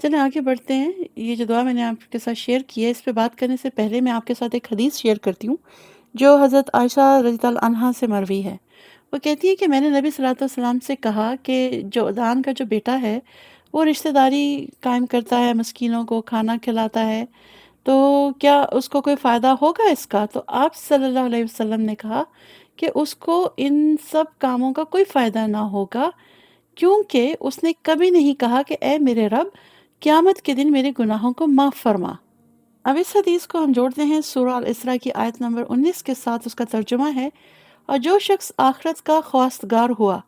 چلیں آگے بڑھتے ہیں۔ یہ جو دعا میں نے آپ کے ساتھ شیئر کی ہے، اس پہ بات کرنے سے پہلے میں آپ کے ساتھ ایک حدیث شیئر کرتی ہوں جو حضرت عائشہ رضی اللہ عنہا سے مروی ہے۔ وہ کہتی ہے کہ میں نے نبی صلی اللہ علیہ وسلم سے کہا کہ جو دان کا جو بیٹا ہے وہ رشتہ داری قائم کرتا ہے، مسکینوں کو کھانا کھلاتا ہے، تو کیا اس کو کوئی فائدہ ہوگا اس کا؟ تو آپ صلی اللہ علیہ وسلم نے کہا کہ اس کو ان سب کاموں کا کوئی فائدہ نہ ہوگا، کیونکہ اس نے کبھی نہیں کہا کہ اے میرے رب قیامت کے دن میرے گناہوں کو معاف فرما۔ اب اس حدیث کو ہم جوڑتے ہیں سورہ الاسراء کی آیت نمبر 19 کے ساتھ۔ اس کا ترجمہ ہے، اور جو شخص آخرت کا خواستگار ہوا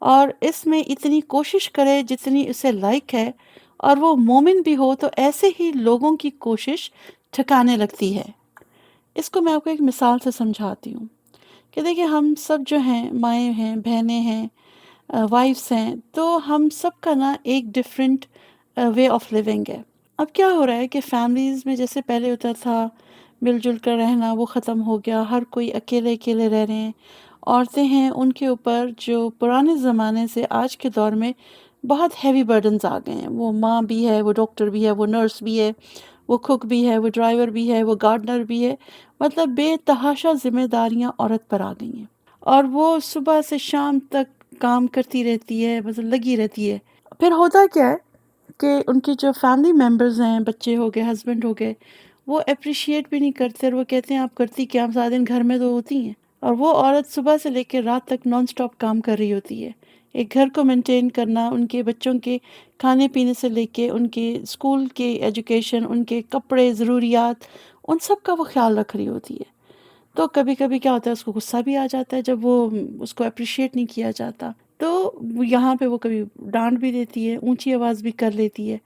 اور اس میں اتنی کوشش کرے جتنی اسے لائق ہے، اور وہ مومن بھی ہو، تو ایسے ہی لوگوں کی کوشش ٹھکانے لگتی ہے۔ اس کو میں آپ کو ایک مثال سے سمجھاتی ہوں کہ دیکھیں، ہم سب جو ہیں، مائیں ہیں، بہنیں ہیں، وائفس ہیں، تو ہم سب کا نا ایک ڈفرینٹ وے آف لیونگ ہے۔ اب کیا ہو رہا ہے کہ فیملیز میں جیسے پہلے ہوتا تھا مل جل کر رہنا، وہ ختم ہو گیا، ہر کوئی اکیلے اکیلے رہ رہے ہیں۔ عورتیں ہیں، ان کے اوپر جو پرانے زمانے سے آج کے دور میں بہت ہیوی برڈنز آ گئے ہیں۔ وہ ماں بھی ہے، وہ ڈاکٹر بھی ہے، وہ نرس بھی ہے، وہ کوک بھی ہے، وہ ڈرائیور بھی ہے، وہ گارڈنر بھی ہے، مطلب بے تحاشا ذمہ داریاں عورت پر آ گئی ہیں، اور وہ صبح سے شام تک کام کرتی رہتی ہے، مطلب لگی رہتی ہے۔ پھر ہوتا کیا ہے کہ ان کے جو فیملی ممبرز ہیں، بچے ہو گئے، ہسبینڈ ہو گئے، وہ اپریشیٹ بھی نہیں کرتے، اور وہ کہتے ہیں آپ کرتی کیا، ہم سارا دن گھر میں تو ہوتی ہیں۔ اور وہ عورت صبح سے لے کے رات تک نان سٹاپ کام کر رہی ہوتی ہے، ایک گھر کو مینٹین کرنا، ان کے بچوں کے کھانے پینے سے لے کے ان کے اسکول کے ایجوکیشن، ان کے کپڑے، ضروریات، ان سب کا وہ خیال رکھ رہی ہوتی ہے۔ تو کبھی کبھی کیا ہوتا ہے، اس کو غصہ بھی آ جاتا ہے جب وہ اس کو اپریشیٹ نہیں کیا جاتا، تو یہاں پہ وہ کبھی ڈانٹ بھی دیتی ہے، اونچی آواز بھی کر لیتی ہے،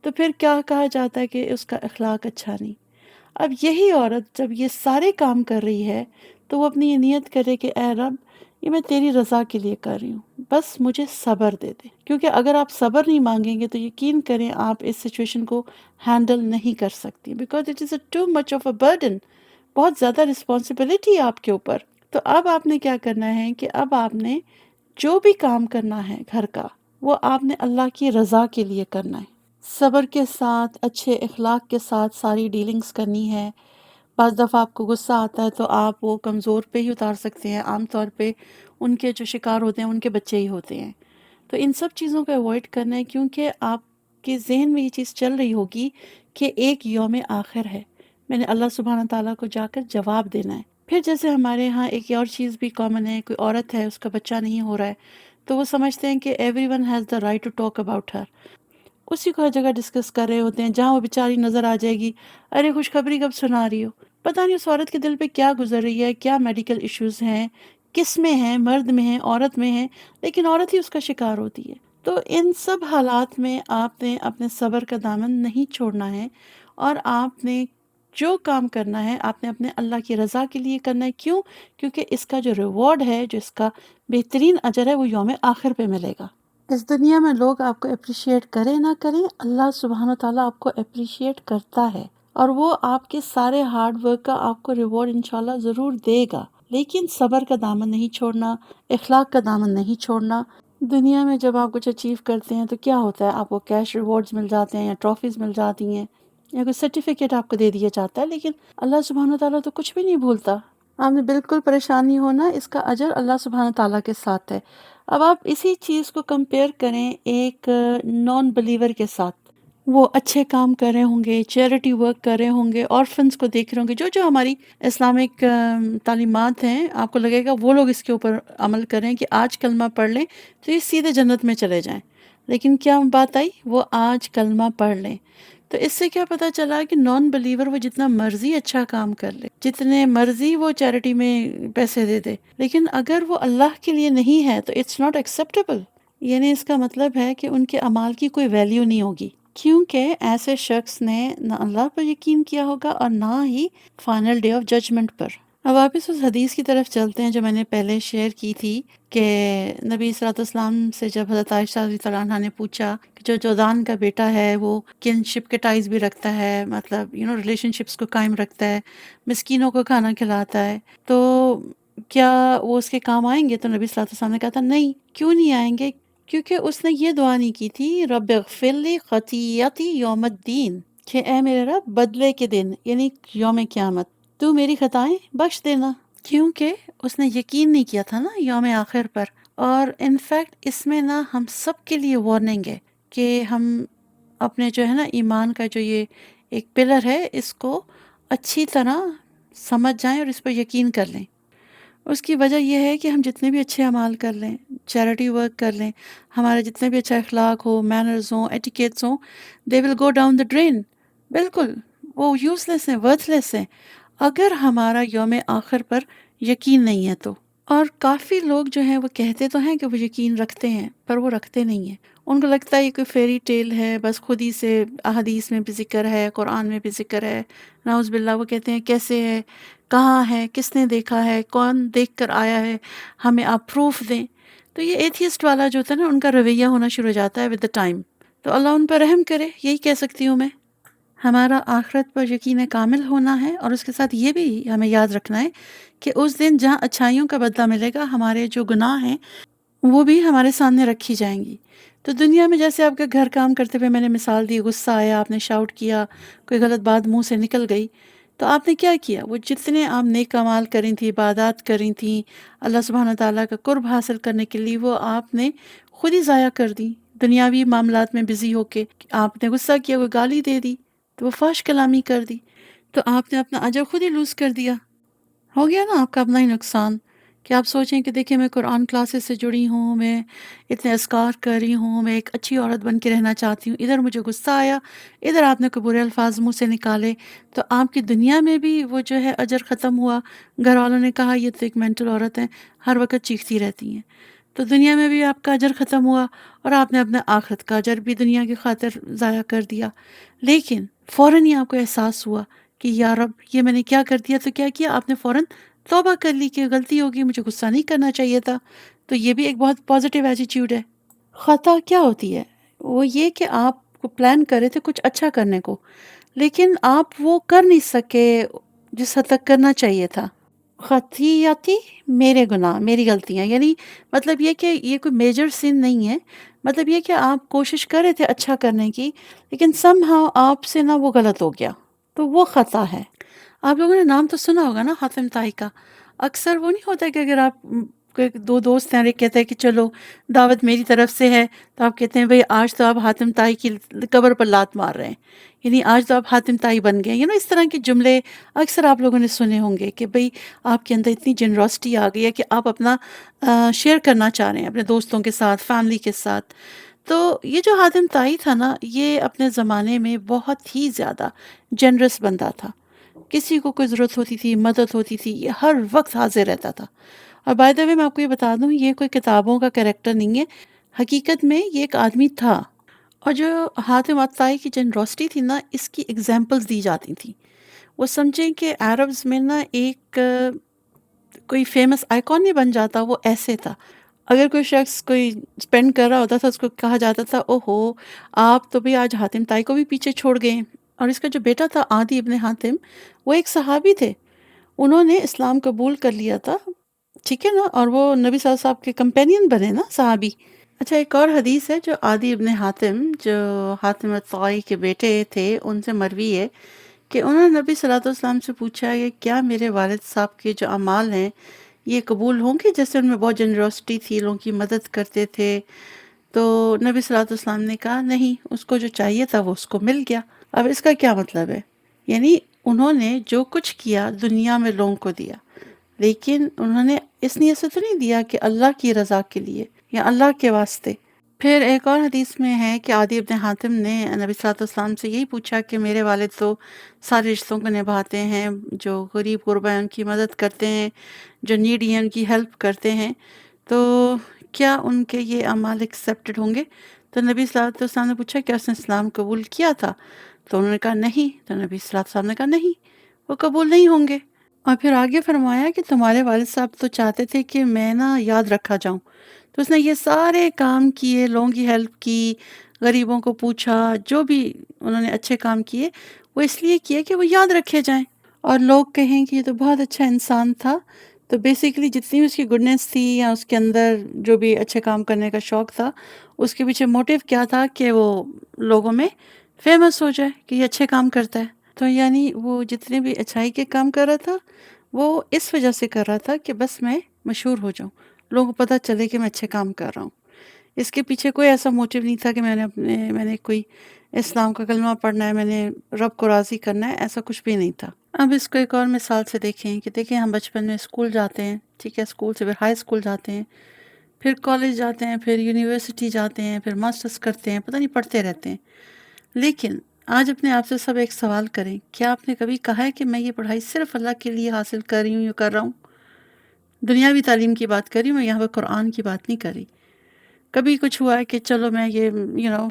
تو پھر کیا کہا جاتا ہے کہ اس کا اخلاق اچھا نہیں۔ اب یہی عورت جب یہ سارے کام کر رہی ہے، تو وہ اپنی یہ نیت کرے کہ اے رب، یہ میں تیری رضا کے لیے کر رہی ہوں، بس مجھے صبر دے دے، کیونکہ اگر آپ صبر نہیں مانگیں گے تو یقین کریں آپ اس سچویشن کو ہینڈل نہیں کر سکتی، because it is a too much of a burden, بہت زیادہ رسپانسبلٹی ہے آپ کے اوپر۔ تو اب آپ نے کیا کرنا ہے کہ اب آپ نے جو بھی کام کرنا ہے گھر کا، وہ آپ نے اللہ کی رضا کے لیے کرنا ہے، صبر کے ساتھ، اچھے اخلاق کے ساتھ ساری ڈیلنگز کرنی ہے۔ بعض دفعہ آپ کو غصہ آتا ہے تو آپ وہ کمزور پہ ہی اتار سکتے ہیں، عام طور پہ ان کے جو شکار ہوتے ہیں ان کے بچے ہی ہوتے ہیں۔ تو ان سب چیزوں کو اوائڈ کرنا ہے، کیونکہ آپ کے ذہن میں یہ چیز چل رہی ہوگی کہ ایک یوم آخر ہے، میں نے اللہ سبحانہ تعالیٰ کو جا کر جواب دینا ہے۔ پھر جیسے ہمارے ہاں ایک اور چیز بھی کامن ہے، کوئی عورت ہے، اس کا بچہ نہیں ہو رہا ہے، تو وہ سمجھتے ہیں کہ everyone has the right to talk about ہر، اسی کو ہر جگہ ڈسکس کر رہے ہوتے ہیں، جہاں وہ بیچاری نظر آ جائے گی، ارے خوشخبری کب سنا رہی ہو، پتہ نہیں اس عورت کے دل پہ کیا گزر رہی ہے، کیا میڈیکل ایشوز ہیں، کس میں ہیں، مرد میں ہیں، عورت میں ہیں، لیکن عورت ہی اس کا شکار ہوتی ہے۔ تو ان سب حالات میں آپ نے اپنے صبر کا دامن نہیں چھوڑنا ہے، اور آپ نے جو کام کرنا ہے آپ نے اپنے اللہ کی رضا کے لیے کرنا ہے۔ کیوں؟ کیونکہ اس کا جو ریوارڈ ہے، جو اس کا بہترین اجر ہے، وہ یوم آخر پہ ملے گا۔ اس دنیا میں لوگ آپ کو اپریشیٹ کریں نہ کریں، اللہ سبحانہ تعالیٰ آپ کو اپریشیٹ کرتا ہے، اور وہ آپ کے سارے ہارڈ ورک کا آپ کو ریوارڈ انشاءاللہ ضرور دے گا، لیکن صبر کا دامن نہیں چھوڑنا، اخلاق کا دامن نہیں چھوڑنا۔ دنیا میں جب آپ کچھ اچیو کرتے ہیں تو کیا ہوتا ہے، آپ کو کیش ریوارڈز مل جاتے ہیں، یا ٹرافیز مل جاتی ہیں، یا کوئی سرٹیفکیٹ آپ کو دے دیا جاتا ہے، لیکن اللہ سبحانہ تعالیٰ تو کچھ بھی نہیں بھولتا۔ آپ نے بالکل پریشان نہیں ہونا، اس کا اجر اللہ سبحانہ تعالیٰ کے ساتھ ہے۔ اب آپ اسی چیز کو کمپیئر کریں ایک نان بلیور کے ساتھ، وہ اچھے کام کر رہے ہوں گے، چیریٹی ورک کر رہے ہوں گے، آرفنس کو دیکھ رہے ہوں گے، جو جو ہماری اسلامک تعلیمات ہیں، آپ کو لگے گا وہ لوگ اس کے اوپر عمل کریں کہ آج کلمہ پڑھ لیں تو یہ سیدھے جنت میں چلے جائیں، لیکن کیا بات آئی، وہ آج کلمہ پڑھ لیں، تو اس سے کیا پتہ چلا کہ نان بلیور وہ جتنا مرضی اچھا کام کر لے، جتنے مرضی وہ چیریٹی میں پیسے دے دے، لیکن اگر وہ اللہ کے لیے نہیں ہے تو اٹس ناٹ ایکسیپٹیبل، یعنی اس کا مطلب ہے کہ ان کے اعمال کی کوئی ویلیو نہیں ہوگی، کیونکہ ایسے شخص نے نہ اللہ پر یقین کیا ہوگا اور نہ ہی فائنل ڈے آف ججمنٹ پر۔ اب واپس اس حدیث کی طرف چلتے ہیں جو میں نے پہلے شیئر کی تھی، کہ نبی صلی اللہ علیہ وسلم سے جب حضرت عائشہ رضی اللہ عنہا نے پوچھا کہ جو جودان کا بیٹا ہے وہ کن شپ کے ٹائز بھی رکھتا ہے، مطلب ریلیشن شپس کو قائم رکھتا ہے، مسکینوں کو کھانا کھلاتا ہے، تو کیا وہ اس کے کام آئیں گے؟ تو نبی صلی اللہ علیہ وسلم نے کہا تھا نہیں، کیوں نہیں آئیں گے؟ کیونکہ اس نے یہ دعا نہیں کی تھی رب اغفر لی خطیئتی یوم الدین، کہ اے میرے رب بدلے کے دن یعنی یوم قیامت تو میری خطائیں بخش دینا، کیونکہ اس نے یقین نہیں کیا تھا نا یوم آخر پر۔ اور انفیکٹ اس میں نا ہم سب کے لیے وارننگ ہے کہ ہم اپنے جو ہے نا ایمان کا جو یہ ایک پلر ہے اس کو اچھی طرح سمجھ جائیں اور اس پر یقین کر لیں۔ اس کی وجہ یہ ہے کہ ہم جتنے بھی اچھے اعمال کر لیں، چیریٹی ورک کر لیں، ہمارے جتنے بھی اچھا اخلاق ہو، مینرز ہوں، ایٹیکیٹس ہوں، دے ول گو ڈاؤن دا ڈرین، بالکل وہ یوز لیس ہیں، ورتھ لیس ہیں، اگر ہمارا یوم آخر پر یقین نہیں ہے تو۔ اور کافی لوگ جو ہیں وہ کہتے تو ہیں کہ وہ یقین رکھتے ہیں پر وہ رکھتے نہیں ہیں، ان کو لگتا ہے یہ کوئی فیری ٹیل ہے، بس خود ہی سے احادیث میں بھی ذکر ہے، قرآن میں بھی ذکر ہے، نعوذ باللہ۔ وہ کہتے ہیں کیسے ہے، کہاں ہے، کس نے دیکھا ہے، کون دیکھ کر آیا ہے، ہمیں آپ پروف دیں۔ تو یہ ایتھیسٹ والا جو ہوتا ہے نا ان کا رویہ ہونا شروع ہو جاتا ہے ود دا ٹائم۔ تو اللہ ان پر رحم کرے، یہی کہہ سکتی ہوں میں۔ ہمارا آخرت پر یقین کامل ہونا ہے، اور اس کے ساتھ یہ بھی ہمیں یاد رکھنا ہے کہ اس دن جہاں اچھائیوں کا بدلہ ملے گا، ہمارے جو گناہ ہیں وہ بھی ہمارے سامنے رکھی جائیں گی۔ تو دنیا میں جیسے آپ کا گھر کام کرتے ہوئے میں نے مثال دی، غصہ آیا، آپ نے شاؤٹ کیا، کوئی غلط بات منہ سے نکل گئی، تو آپ نے کیا کیا؟ وہ جتنے آپ نیک اعمال کریں تھی، عبادات کریں تھیں اللہ سبحانہ تعالیٰ کا قرب حاصل کرنے کے لیے، وہ آپ نے خود ہی ضائع کر دی دنیاوی معاملات میں بزی ہو کے۔ آپ نے غصہ کیا، وہ گالی دے دی، تو وہ فحش کلامی کر دی، تو آپ نے اپنا اجر خود ہی لوز کر دیا، ہو گیا نا آپ کا اپنا ہی نقصان۔ کہ آپ سوچیں کہ دیکھیں میں قرآن کلاسز سے جڑی ہوں، میں اتنے اذکار کر رہی ہوں، میں ایک اچھی عورت بن کے رہنا چاہتی ہوں، ادھر مجھے غصہ آیا، ادھر آپ نے کوئی برے الفاظ منہ سے نکالے، تو آپ کی دنیا میں بھی وہ جو ہے اجر ختم ہوا۔ گھر والوں نے کہا یہ تو ایک مینٹل عورت ہے، ہر وقت چیختی رہتی ہیں، تو دنیا میں بھی آپ کا اجر ختم ہوا، اور آپ نے اپنے آخرت کا اجر بھی دنیا کی خاطر ضائع کر دیا۔ لیکن فوراً ہی آپ کو احساس ہوا کہ یا رب یہ میں نے کیا کر دیا، تو کیا کیا آپ نے؟ فوراً توبہ کر لی کہ غلطی ہوگی، مجھے غصہ نہیں کرنا چاہیے تھا۔ تو یہ بھی ایک بہت پازیٹیو ایٹیٹیوڈ ہے۔ خطا کیا ہوتی ہے؟ وہ یہ کہ آپ کو پلان کرے تھے کچھ اچھا کرنے کو، لیکن آپ وہ کر نہیں سکے جس حد تک کرنا چاہیے تھا۔ خطیئتی میرے گناہ، میری غلطیاں، یعنی مطلب یہ کہ یہ کوئی میجر سن نہیں ہے، مطلب یہ کہ آپ کوشش کر رہے تھے اچھا کرنے کی، لیکن سم ہاؤ آپ سے نہ وہ غلط ہو گیا، تو وہ خطا ہے۔ آپ لوگوں نے نام تو سنا ہوگا نا حاتم طائی کا۔ اکثر وہ نہیں ہوتا کہ اگر آپ کے دو دوست ہیں اور ایک کہتے ہیں کہ چلو دعوت میری طرف سے ہے، تو آپ کہتے ہیں بھئی آج تو آپ حاتم طائی کی قبر پر لات مار رہے ہیں، یعنی آج تو آپ حاتم طائی بن گئے، اس طرح کے جملے اکثر آپ لوگوں نے سنے ہوں گے کہ بھئی آپ کے اندر اتنی جنرosity آ گئی ہے کہ آپ اپنا شیئر کرنا چاہ رہے ہیں اپنے دوستوں کے ساتھ، فیملی کے ساتھ۔ تو یہ جو حاتم طائی تھا نا، یہ اپنے زمانے میں بہت ہی زیادہ جنرس بندہ تھا، کسی کو کوئی ضرورت ہوتی تھی، مدد ہوتی تھی، یہ ہر وقت حاضر رہتا تھا۔ اور بائی دا وے میں آپ کو یہ بتا دوں، یہ کوئی کتابوں کا کریکٹر نہیں ہے، حقیقت میں یہ ایک آدمی تھا۔ اور جو حاتم طائی کی جنرosity تھی نا، اس کی ایگزامپلز دی جاتی تھیں۔ وہ سمجھیں کہ عربز میں نا ایک کوئی فیمس آئیکن نہیں بن جاتا، وہ ایسے تھا۔ اگر کوئی شخص کوئی اسپینڈ کر رہا ہوتا تھا، اس کو کہا جاتا تھا او ہو آپ تو بھی آج حاتم طائی کو بھی پیچھے چھوڑ گئے ہیں۔ اور اس کا جو بیٹا تھا عادی ابن حاتم، وہ ایک صحابی تھے، انہوں نے اسلام قبول کر لیا تھا، ٹھیک ہے نا، اور وہ نبی صلی اللہ علیہ وسلم کے کمپینین بنے نا صحابی۔ اچھا، ایک اور حدیث ہے جو عادی ابن حاتم، جو حاتم طائی کے بیٹے تھے، ان سے مروی ہے کہ انہوں نے نبی صلی اللہ علیہ وسلم سے پوچھا کہ کیا میرے والد صاحب کے جو اعمال ہیں یہ قبول ہوں گے؟ جیسے ان میں بہت جنرosity تھی، لوگوں کی مدد کرتے تھے۔ تو نبی صلی اللہ علیہ وسلم نے کہا نہیں، اس کو جو چاہیے تھا وہ اس کو مل گیا۔ اب اس کا کیا مطلب ہے؟ یعنی انہوں نے جو کچھ کیا دنیا میں لوگوں کو دیا، لیکن انہوں نے اس نیت سے تو نہیں دیا کہ اللہ کی رضا کے لیے یا اللہ کے واسطے۔ پھر ایک اور حدیث میں ہے کہ عادی ابن حاتم نے نبی صلی اللہ علیہ وسلم سے یہی پوچھا کہ میرے والد تو سارے رشتوں کو نبھاتے ہیں، جو غریب غربا ہیں ان کی مدد کرتے ہیں، جو نیڈی ہیں ان کی ہیلپ کرتے ہیں، تو کیا ان کے یہ اعمال ایکسیپٹڈ ہوں گے؟ تو نبی صلی اللہ علیہ وسلم نے پوچھا کیا اس نے اسلام قبول کیا تھا؟ تو انہوں نے کہا نہیں، تو نبی صلی اللہ علیہ وسلم نے کہا نہیں، وہ قبول نہیں ہوں گے۔ اور پھر آگے فرمایا کہ تمہارے والد صاحب تو چاہتے تھے کہ میں نا یاد رکھا جاؤں، تو اس نے یہ سارے کام کیے، لوگوں کی ہیلپ کی، غریبوں کو پوچھا، جو بھی انہوں نے اچھے کام کیے وہ اس لیے کیے کہ وہ یاد رکھے جائیں اور لوگ کہیں کہ یہ تو بہت اچھا انسان تھا۔ تو بیسیکلی جتنی بھی اس کی گڈنس تھی یا اس کے اندر جو بھی اچھے کام کرنے کا شوق تھا، اس کے پیچھے موٹیو کیا تھا کہ وہ لوگوں میں فیمس ہو جائے کہ یہ اچھے کام کرتا ہے. تو یعنی وہ جتنے بھی اچھائی کے کام کر رہا تھا وہ اس وجہ سے کر رہا تھا کہ بس میں مشہور ہو جاؤں، لوگوں کو پتہ چلے کہ میں اچھے کام کر رہا ہوں. اس کے پیچھے کوئی ایسا موٹیو نہیں تھا کہ میں نے کوئی اسلام کا کلمہ پڑھنا ہے، میں نے رب کو راضی کرنا ہے، ایسا کچھ بھی نہیں تھا. اب اس کو ایک اور مثال سے دیکھیں کہ دیکھیں ہم بچپن میں اسکول جاتے ہیں، ٹھیک ہے، اسکول سے پھر ہائی اسکول جاتے ہیں، پھر کالج جاتے ہیں، پھر یونیورسٹی جاتے ہیں، پھر ماسٹرز کرتے ہیں، پتہ نہیں پڑھتے رہتے ہیں. لیکن آج اپنے آپ سے سب ایک سوال کریں، کیا آپ نے کبھی کہا ہے کہ میں یہ پڑھائی صرف اللہ کے لیے حاصل کر رہی ہوں یا کر رہا ہوں؟ دنیاوی تعلیم کی بات کر رہی ہوں میں، یہاں پہ قرآن کی بات نہیں کر رہی. کبھی کچھ ہوا ہے کہ چلو میں یہ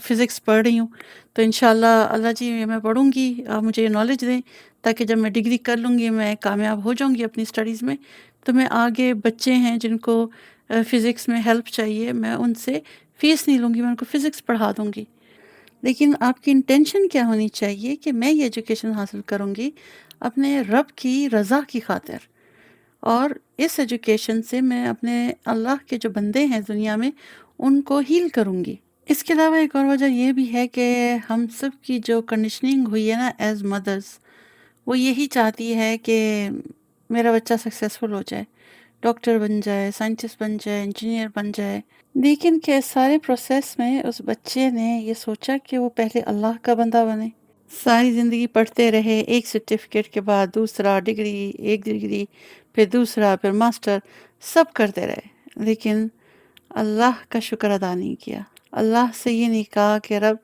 فزکس پڑھ رہی ہوں تو انشاءاللہ اللہ جی یہ میں پڑھوں گی، آپ مجھے یہ نالج دیں تاکہ جب میں ڈگری کر لوں گی میں کامیاب ہو جاؤں گی اپنی اسٹڈیز میں، تو میں آگے بچے ہیں جن کو فزکس میں ہیلپ چاہیے، میں ان سے فیس نہیں لوں گی، میں ان کو فزکس پڑھا دوں گی. لیکن آپ کی انٹینشن کیا ہونی چاہیے کہ میں یہ ایجوکیشن حاصل کروں گی اپنے رب کی رضا کی خاطر، اور اس ایجوکیشن سے میں اپنے اللہ کے جو بندے ہیں دنیا میں ان کو ہیل کروں گی. اس کے علاوہ ایک اور وجہ یہ بھی ہے کہ ہم سب کی جو کنڈیشننگ ہوئی ہے نا ایز مدرس، وہ یہی چاہتی ہے کہ میرا بچہ سکسیزفل ہو جائے، ڈاکٹر بن جائے، سائنٹسٹ بن جائے، انجینئر بن جائے. لیکن کہ اس سارے پروسیس میں اس بچے نے یہ سوچا کہ وہ پہلے اللہ کا بندہ بنے. ساری زندگی پڑھتے رہے، ایک سرٹیفکیٹ کے بعد دوسرا، ڈگری، ایک ڈگری، پھر دوسرا، پھر ماسٹر، سب کرتے رہے، لیکن اللہ کا شکر ادا نہیں کیا. اللہ سے یہ نہیں کہا کہ رب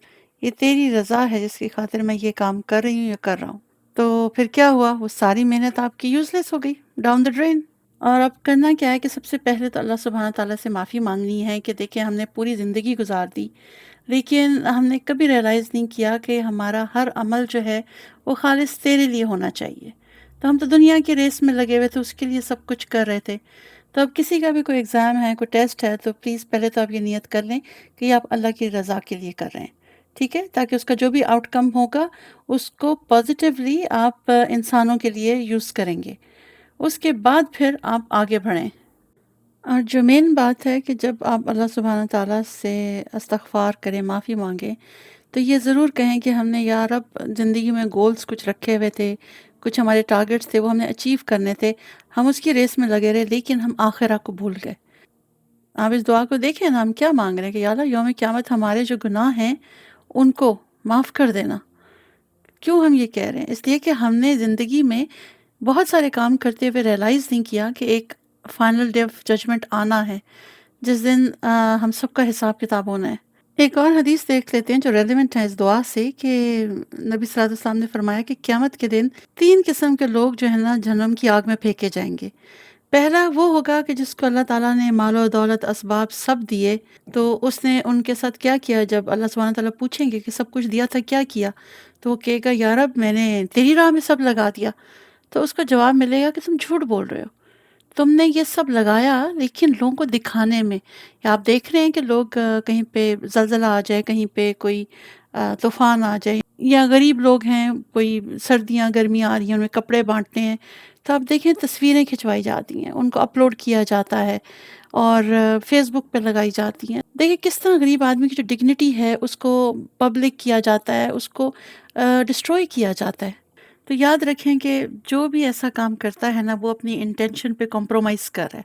یہ تیری رضا ہے جس کی خاطر میں یہ کام کر رہی ہوں یا کر رہا ہوں. تو پھر کیا ہوا؟ وہ ساری محنت آپ کی یوزلیس ہو گئی، ڈاؤن دا ڈرین. اور اب کرنا کیا ہے کہ سب سے پہلے تو اللہ سبحانہ تعالیٰ سے معافی مانگنی ہے کہ دیکھیں ہم نے پوری زندگی گزار دی لیکن ہم نے کبھی ریئلائز نہیں کیا کہ ہمارا ہر عمل جو ہے وہ خالص تیرے لیے ہونا چاہیے. تو ہم تو دنیا کی ریس میں لگے ہوئے تھے، اس کے لیے سب کچھ کر رہے تھے. تو اب کسی کا بھی کوئی ایگزام ہے، کوئی ٹیسٹ ہے، تو پلیز پہلے تو آپ یہ نیت کر لیں کہ یہ آپ اللہ کی رضا کے لیے کر رہے ہیں، ٹھیک ہے، تاکہ اس کا جو بھی آؤٹ کم ہوگا اس کو پازیٹیولی آپ انسانوں کے لیے یوز کریں گے. اس کے بعد پھر آپ آگے بڑھیں. اور جو مین بات ہے کہ جب آپ اللہ سبحانہ تعالیٰ سے استغفار کریں، معافی مانگیں، تو یہ ضرور کہیں کہ ہم نے یا رب زندگی میں گولز کچھ رکھے ہوئے تھے، کچھ ہمارے ٹارگٹس تھے، وہ ہم نے اچیو کرنے تھے، ہم اس کی ریس میں لگے رہے لیکن ہم آخرہ کو بھول گئے. آپ اس دعا کو دیکھیں نا، ہم کیا مانگ رہے ہیں کہ یا اللہ یوم قیامت ہمارے جو گناہ ہیں ان کو معاف کر دینا. کیوں ہم یہ کہہ رہے ہیں؟ اس لیے کہ ہم نے زندگی میں بہت سارے کام کرتے ہوئے ریئلائز نہیں کیا کہ ایک فائنل ڈے آف ججمنٹ آنا ہے جس دن ہم سب کا حساب کتاب ہونا ہے. ایک اور حدیث دیکھ لیتے ہیں جو ریلیونٹ ہے اس دعا سے کہ نبی صلی اللہ علیہ وسلم نے فرمایا کہ قیامت کے دن 3 قسم کے لوگ جو ہے نا جہنم کی آگ میں پھینکے جائیں گے. پہلا وہ ہوگا کہ جس کو اللہ تعالیٰ نے مال و دولت اسباب سب دیے، تو اس نے ان کے ساتھ کیا کیا؟ جب اللہ سبحانہ تعالیٰ پوچھیں گے کہ سب کچھ دیا تھا کیا کیا، تو وہ کہے گا یا رب میں نے تیری راہ میں سب لگا دیا. تو اس کا جواب ملے گا کہ تم جھوٹ بول رہے ہو، تم نے یہ سب لگایا لیکن لوگوں کو دکھانے میں. یا آپ دیکھ رہے ہیں کہ لوگ کہیں پہ زلزلہ آ جائے، کہیں پہ کوئی طوفان آ جائے، یا غریب لوگ ہیں، کوئی سردیاں گرمیاں آ رہی ہیں ان میں کپڑے بانٹتے ہیں، تو آپ دیکھیں تصویریں کھنچوائی جاتی ہیں، ان کو اپلوڈ کیا جاتا ہے اور فیس بک پہ لگائی جاتی ہیں. دیکھیں کس طرح غریب آدمی کی جو ڈگنیٹی ہے اس کو پبلک کیا جاتا ہے، اس کو ڈسٹروائے کیا جاتا ہے. تو یاد رکھیں کہ جو بھی ایسا کام کرتا ہے نا وہ اپنی انٹینشن پہ کمپرومائز کر رہا ہے.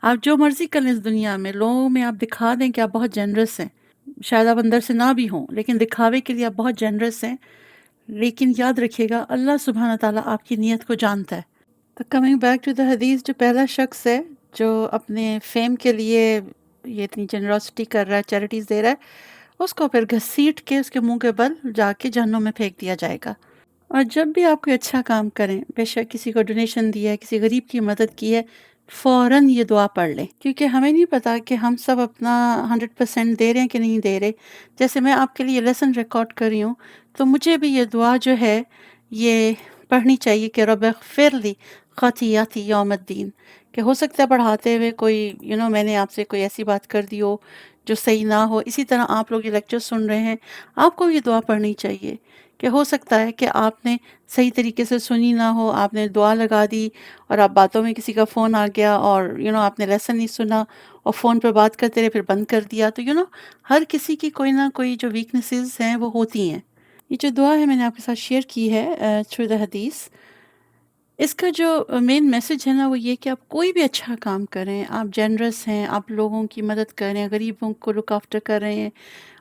آپ جو مرضی کر لیں اس دنیا میں، لوگوں میں آپ دکھا دیں کہ آپ بہت جنرس ہیں، شاید آپ اندر سے نہ بھی ہوں لیکن دکھاوے کے لیے آپ بہت جنرس ہیں، لیکن یاد رکھیے گا اللہ سبحانہ تعالیٰ آپ کی نیت کو جانتا ہے. تو کمنگ بیک ٹو دا حدیث، جو پہلا شخص ہے جو اپنے فیم کے لیے یہ اتنی جنراسٹی کر رہا ہے، چیریٹیز دے رہا ہے، اس کو پھر گھسیٹ کے اس کے منہ کے بل جا کے جہنم میں پھینک دیا جائے گا. اور جب بھی آپ کوئی اچھا کام کریں، بے شک کسی کو ڈونیشن دیا ہے، کسی غریب کی مدد کی ہے، فوراً یہ دعا پڑھ لیں، کیونکہ ہمیں نہیں پتا کہ ہم سب اپنا 100% دے رہے ہیں کہ نہیں دے رہے. جیسے میں آپ کے لیے لیسن ریکارڈ کر رہی ہوں تو مجھے بھی یہ دعا جو ہے یہ پڑھنی چاہیے کہ رب اغفر لی خطیئتی یوم الدین، کہ ہو سکتا ہے پڑھاتے ہوئے کوئی میں نے آپ سے کوئی ایسی بات کر دی ہو جو صحیح نہ ہو. اسی طرح آپ لوگ یہ لیکچر سن رہے ہیں، آپ کو یہ دعا پڑھنی چاہیے کہ ہو سکتا ہے کہ آپ نے صحیح طریقے سے سنی نہ ہو، آپ نے دعا لگا دی اور آپ باتوں میں کسی کا فون آ گیا اور آپ نے لیسن نہیں سنا اور فون پہ بات کرتے رہے پھر بند کر دیا، تو ہر کسی کی کوئی نہ کوئی جو ویکنیسز ہیں وہ ہوتی ہیں۔ یہ جو دعا ہے میں نے آپ کے ساتھ شیئر کی ہے تھرو دا حدیث، اس کا جو مین میسج ہے نا وہ یہ کہ آپ کوئی بھی اچھا کام کریں، آپ جنرس ہیں، آپ لوگوں کی مدد کریں، غریبوں کو لک آفٹر کر رہے ہیں،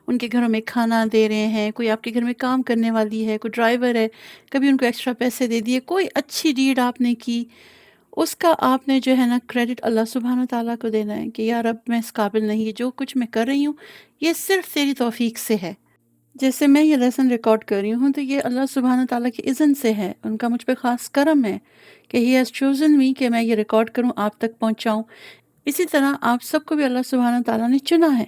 ان کے گھروں میں کھانا دے رہے ہیں، کوئی آپ کے گھر میں کام کرنے والی ہے، کوئی ڈرائیور ہے، کبھی ان کو ایکسٹرا پیسے دے دیے، کوئی اچھی ڈیڈ آپ نے کی، اس کا آپ نے جو ہے نا کریڈٹ اللہ سبحانہ تعالیٰ کو دینا ہے کہ یا رب میں اس قابل نہیں، جو کچھ میں کر رہی ہوں یہ صرف تیری توفیق سے ہے۔ جیسے میں یہ لیسن ریکارڈ کر رہی ہوں تو یہ اللہ سبحانہ تعالیٰ کی اذن سے ہے، ان کا مجھ پہ خاص کرم ہے کہ ہی ہیز چوزن می کہ میں یہ ریکارڈ کروں، آپ تک پہنچاؤں۔ اسی طرح آپ سب کو بھی اللہ سبحانہ تعالیٰ نے چنا ہے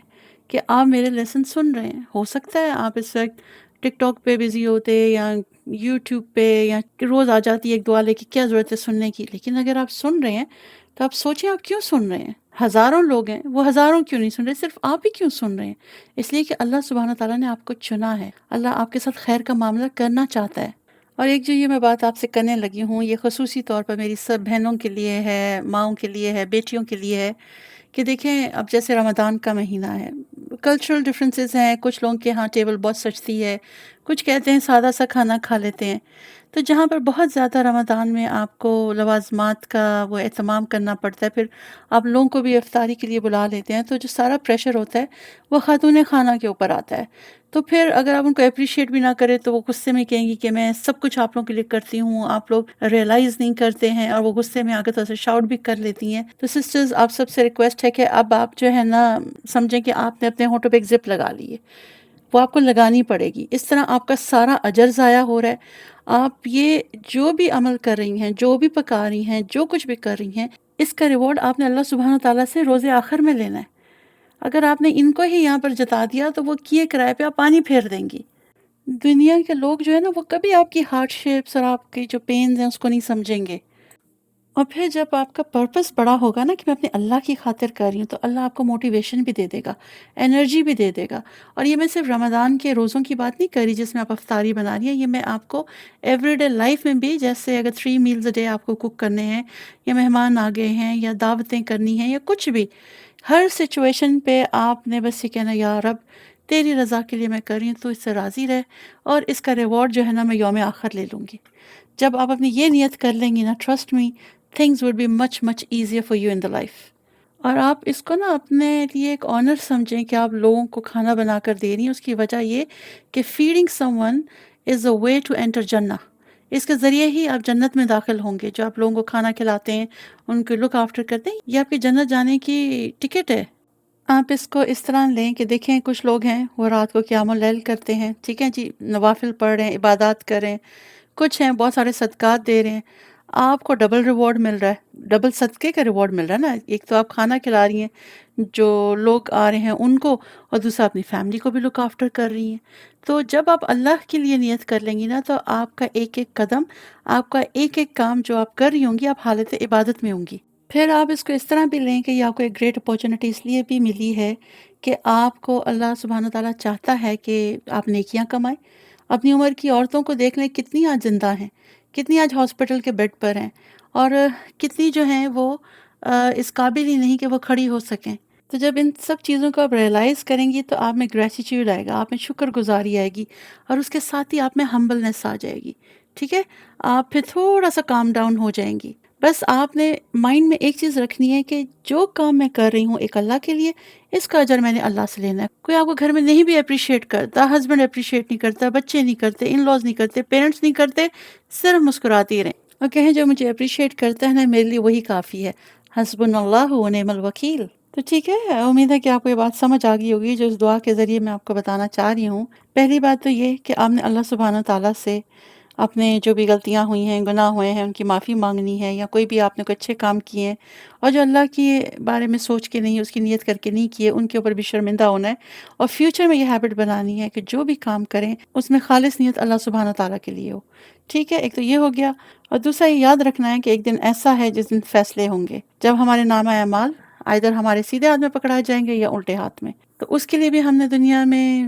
کہ آپ میرے لیسن سن رہے ہیں۔ ہو سکتا ہے آپ اس وقت ٹک ٹاک پہ بزی ہوتے یا یوٹیوب پہ، یا روز آ جاتی ہے ایک دعا لے کے، کیا ضرورت ہے سننے کی، لیکن اگر آپ سن رہے ہیں تو آپ سوچیں آپ کیوں سن رہے ہیں؟ ہزاروں لوگ ہیں، وہ ہزاروں کیوں نہیں سن رہے، صرف آپ ہی کیوں سن رہے ہیں؟ اس لیے کہ اللہ سبحانہ تعالیٰ نے آپ کو چنا ہے، اللہ آپ کے ساتھ خیر کا معاملہ کرنا چاہتا ہے۔ اور ایک جو یہ میں بات آپ سے کرنے لگی ہوں، یہ خصوصی طور پر میری سب بہنوں کے لیے ہے، ماؤں کے لیے ہے، بیٹیوں کے لیے ہے، کہ دیکھیں اب جیسے رمضان کا مہینہ ہے، کلچرل ڈفرینسز ہیں، کچھ لوگوں کے ہاں ٹیبل بہت سجتی ہے، کچھ کہتے ہیں سادہ سا کھانا کھا لیتے ہیں، تو جہاں پر بہت زیادہ رمضان میں آپ کو لوازمات کا وہ اہتمام کرنا پڑتا ہے، پھر آپ لوگوں کو بھی افطاری کے لیے بلا لیتے ہیں، تو جو سارا پریشر ہوتا ہے وہ خاتون خانہ کے اوپر آتا ہے۔ تو پھر اگر آپ ان کو اپریشیٹ بھی نہ کریں تو وہ غصے میں کہیں گی کہ میں سب کچھ آپ لوگوں کے لیے کرتی ہوں، آپ لوگ ریئلائز نہیں کرتے ہیں، اور وہ غصے میں آ کے تو سے شاؤٹ بھی کر لیتی ہیں۔ تو سسٹرز آپ سب سے ریکویسٹ ہے کہ اب آپ جو ہے نا سمجھیں کہ آپ نے اپنے ہونٹوں پہ ایک زپ لگا لی ہے، وہ آپ کو لگانی پڑے گی، اس طرح آپ کا سارا اجر ضائع ہو رہا ہے۔ آپ یہ جو بھی عمل کر رہی ہیں، جو بھی پکا رہی ہیں، جو کچھ بھی کر رہی ہیں، اس کا ریوارڈ آپ نے اللہ سبحانہ تعالیٰ سے روز آخر میں لینا ہے۔ اگر آپ نے ان کو ہی یہاں پر جتا دیا تو وہ کیے کرائے پہ آپ پانی پھیر دیں گی۔ دنیا کے لوگ جو ہے نا وہ کبھی آپ کی ہارڈ شیپس اور آپ کی جو پینز ہیں اس کو نہیں سمجھیں گے۔ اور پھر جب آپ کا پرپس بڑا ہوگا نا کہ میں اپنے اللہ کی خاطر کر رہی ہوں، تو اللہ آپ کو موٹیویشن بھی دے دے گا، انرجی بھی دے دے گا۔ اور یہ میں صرف رمضان کے روزوں کی بات نہیں کر رہی جس میں آپ افطاری بنا رہی ہیں، یہ میں آپ کو ایوری ڈے لائف میں بھی، جیسے اگر 3 میلز اے ڈے آپ کو کوک کرنے ہیں، یا مہمان آ گئے ہیں، یا دعوتیں کرنی ہیں، یا کچھ بھی، ہر سچویشن پہ آپ نے بس یہ کہنا یا رب تیری رضا کے لیے میں کر رہی ہوں، تو اس سے راضی رہ، اور اس کا ریوارڈ جو ہے نا میں یوم آخر لے لوں گی۔ جب آپ اپنی یہ نیت کر لیں گی نا، trust me things would be much much easier for you in the life۔ اور آپ اس کو نا اپنے لیے ایک آنر سمجھیں کہ آپ لوگوں کو کھانا بنا کر دے رہی ہیں، اس کی وجہ یہ کہ feeding someone is a way to enter جنہ، اس کے ذریعے ہی آپ جنت میں داخل ہوں گے۔ جو آپ لوگوں کو کھانا کھلاتے ہیں، ان کو لک آفٹر کرتے ہیں، یہ آپ کی جنت جانے کی ٹکٹ ہے۔ آپ اس کو اس طرح لیں کہ دیکھیں کچھ لوگ ہیں وہ رات کو قیام اللیل کرتے ہیں، ٹھیک ہے جی، نوافل پڑھ رہے ہیں، عبادات کر رہے ہیں، کچھ ہیں بہت سارے صدقات دے رہے ہیں، آپ کو ڈبل ریوارڈ مل رہا ہے، ڈبل صدقے کا ریوارڈ مل رہا ہے نا۔ ایک تو آپ کھانا کھلا رہی ہیں جو لوگ آ رہے ہیں ان کو، اور دوسرا اپنی فیملی کو بھی لک آفٹر کر رہی ہیں۔ تو جب آپ اللہ کے لیے نیت کر لیں گی نا، تو آپ کا ایک ایک قدم، آپ کا ایک ایک کام جو آپ کر رہی ہوں گی، آپ حالت عبادت میں ہوں گی۔ پھر آپ اس کو اس طرح بھی لیں کہ یہ آپ کو ایک گریٹ اپارچونٹی اس لیے بھی ملی ہے کہ آپ کو اللہ سبحانہ تعالیٰ چاہتا ہے کہ آپ نیکیاں کمائیں۔ اپنی عمر کی عورتوں کو دیکھ لیں، کتنی آج زندہ ہیں، کتنی آج ہاسپٹل کے بیڈ پر ہیں، اور کتنی جو ہیں وہ اس قابل ہی نہیں کہ وہ کھڑی ہو سکیں۔ تو جب ان سب چیزوں کو آپ ریئلائز کریں گی تو آپ میں گریٹیٹیوڈ آئے گا، آپ میں شکر گزاری آئے گی، اور اس کے ساتھ ہی آپ میں ہمبلنس آ جائے گی، ٹھیک ہے؟ آپ پھر تھوڑا سا کام ڈاؤن ہو جائیں گی۔ بس آپ نے مائنڈ میں ایک چیز رکھنی ہے کہ جو کام میں کر رہی ہوں ایک اللہ کے لیے، اس کا اجر میں نے اللہ سے لینا ہے۔ کوئی آپ کو گھر میں نہیں بھی اپریشیٹ کرتا، ہسبینڈ اپریشیٹ نہیں کرتا، بچے نہیں کرتے، ان لاز نہیں کرتے، پیرنٹس نہیں کرتے، صرف مسکراتی رہیں اور کہیں جو مجھے اپریشیٹ کرتا ہے نا میرے لیے وہی کافی ہے، حسبنا اللہ و نعم الوکیل۔ تو ٹھیک ہے، امید ہے کہ آپ کو یہ بات سمجھ آ گئی ہوگی جو اس دعا کے ذریعے میں آپ کو بتانا چاہ رہی ہوں۔ پہلی بات تو یہ کہ آپ نے اللہ سبحانہ تعالیٰ سے اپنے جو بھی غلطیاں ہوئی ہیں، گناہ ہوئے ہیں، ان کی معافی مانگنی ہے، یا کوئی بھی آپ نے کوئی اچھے کام کیے ہیں اور جو اللہ کے بارے میں سوچ کے نہیں، اس کی نیت کر کے نہیں کیے، ان کے اوپر بھی شرمندہ ہونا ہے، اور فیوچر میں یہ ہیبٹ بنانی ہے کہ جو بھی کام کریں اس میں خالص نیت اللہ سبحانہ تعالیٰ کے لیے ہو، ٹھیک ہے؟ ایک تو یہ ہو گیا، اور دوسرا یہ یاد رکھنا ہے کہ ایک دن ایسا ہے جس دن فیصلے ہوں گے، جب ہمارے نامہ اعمال آئدر ہمارے سیدھے ہاتھ میں پکڑائے جائیں گے یا الٹے ہاتھ میں۔ تو اس کے لیے بھی ہم نے دنیا میں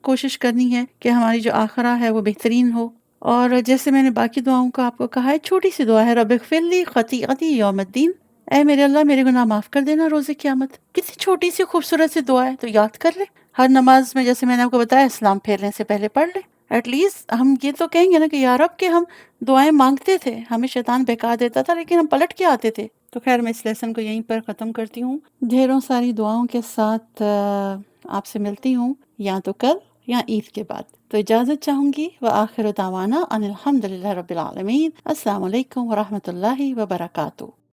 کوشش کرنی ہے کہ ہماری جو آخرہ ہے وہ بہترین ہو۔ اور جیسے میں نے باقی دعاؤں کا آپ کو کہا ہے، چھوٹی سی دعا ہے، رب اغفر لی خطیئتی یوم الدین، اے میرے اللہ میرے گناہ معاف کر دینا روز قیامت۔ کتنی چھوٹی سی خوبصورت سی دعا ہے، تو یاد کر لیں ہر نماز میں، جیسے میں نے آپ کو بتایا اسلام پھیرنے سے پہلے پڑھ لیں۔ ایٹ لیسٹ ہم یہ تو کہیں گے نا کہ یا رب، کہ ہم دعائیں مانگتے تھے، ہمیں شیطان بہکا دیتا تھا لیکن ہم پلٹ کے آتے تھے۔ تو خیر میں اس لیسن کو یہیں پر ختم کرتی ہوں، ڈھیروں ساری دعاؤں کے ساتھ آپ سے ملتی ہوں، یا تو کل یا عید کے بعد۔ تو اجازت چاہوں گی، وآخر دعوانا ان الحمد للہ رب العالمین۔ السلام علیکم ورحمۃ اللہ وبرکاتہ۔